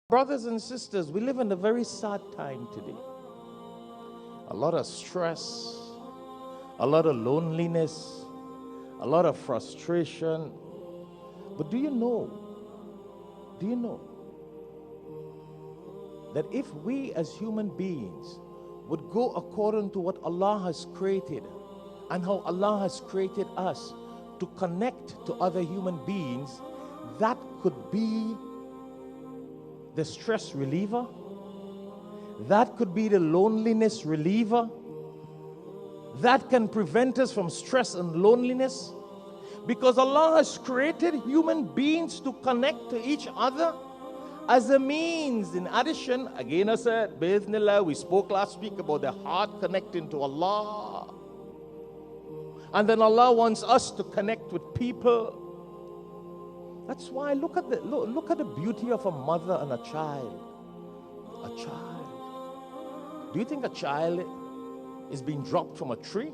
Brothers and sisters, we live in a very sad time today. A lot of stress, a lot of loneliness, a lot of frustration. But do you know that if we as human beings would go according to what Allah has created and how Allah has created us to connect to other human beings, that could be the stress reliever, that could be the loneliness reliever, that can prevent us from stress and loneliness, because Allah has created human beings to connect to each other as a means. In addition, again I said, Bismillah, we spoke last week about the heart connecting to Allah, and then Allah wants us to connect with people. That's why look at the beauty of a mother and a child. A child. Do you think a child is being dropped from a tree?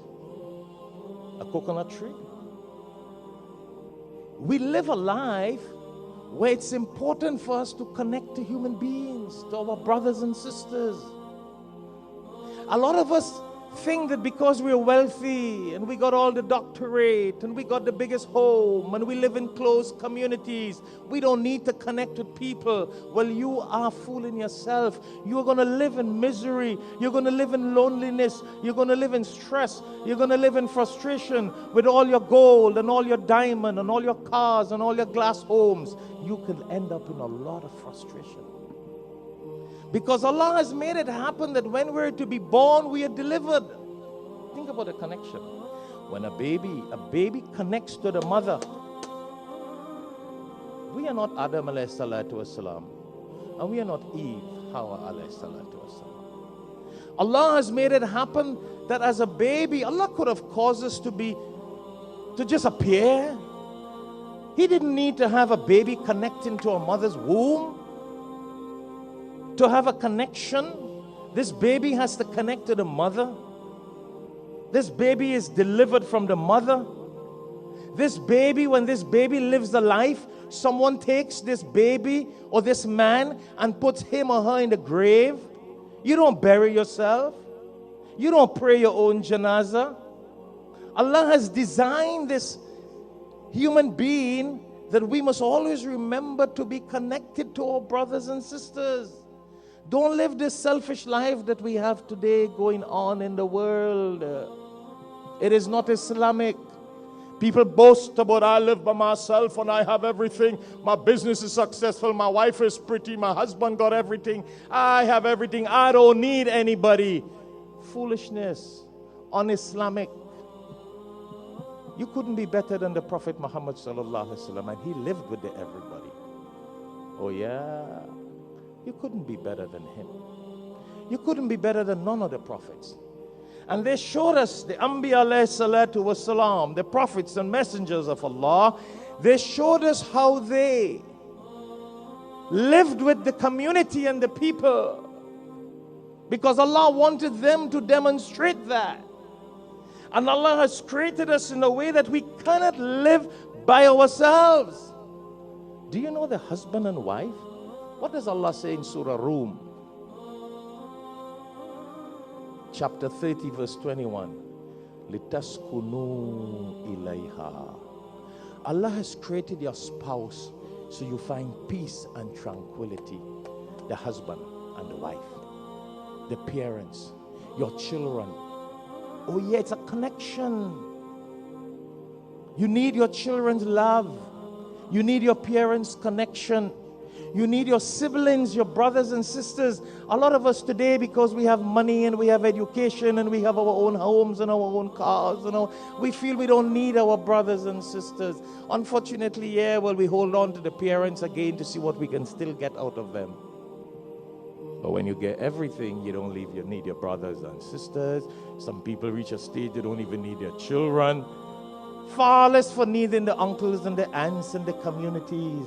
A coconut tree? We live a life where it's important for us to connect to human beings, to our brothers and sisters. A lot of us think that because we're wealthy and we got all the doctorate and we got the biggest home and we live in close communities, we don't need to connect with people. Well, you are fooling yourself. You're going to live in misery. You're going to live in loneliness. You're going to live in stress. You're going to live in frustration with all your gold and all your diamond and all your cars and all your glass homes. You can end up in a lot of frustration. Because Allah has made it happen that when we're to be born, we are delivered. Think about the connection. When a baby connects to the mother. We are not Adam alayhi salatu wasalam, and we are not Eve, Hawa alayhi salatu wasalam. Allah has made it happen that as a baby, Allah could have caused us to just appear. He didn't need to have a baby connecting to a mother's womb to have a connection. This baby has to connect to the mother. This baby is delivered from the mother. This baby, when this baby lives the life, someone takes this baby or this man and puts him or her in the grave. You don't bury yourself. You don't pray your own janazah. Allah has designed this human being that we must always remember to be connected to our brothers and sisters. Don't live this selfish life that we have today going on in the world. It is not Islamic. People boast about, I live by myself and I have everything. My business is successful. My wife is pretty. My husband got everything. I have everything. I don't need anybody. Foolishness. Un-Islamic. You couldn't be better than the Prophet Muhammad sallallahu alaihi wasallam, and he lived with everybody. Oh yeah. You couldn't be better than him. You couldn't be better than none of the prophets. And they showed us, the Anbiya alayhi salatu wasalam, the prophets and messengers of Allah, they showed us how they lived with the community and the people. Because Allah wanted them to demonstrate that. And Allah has created us in a way that we cannot live by ourselves. Do you know the husband and wife? What does Allah say in Surah Rum? Chapter 30, verse 21. لِتَسْكُنُوا إِلَيْهَا. Allah has created your spouse so you find peace and tranquility. The husband and the wife. The parents. Your children. Oh yeah, it's a connection. You need your children's love. You need your parents' connection. You need your siblings, your brothers and sisters. A lot of us today, because we have money and we have education and we have our own homes and our own cars, we feel we don't need our brothers and sisters. Unfortunately, yeah, well, we hold on to the parents again to see what we can still get out of them. But when you get everything, you don't need your brothers and sisters. Some people reach a stage they don't even need their children. Far less for needing the uncles and the aunts and the communities.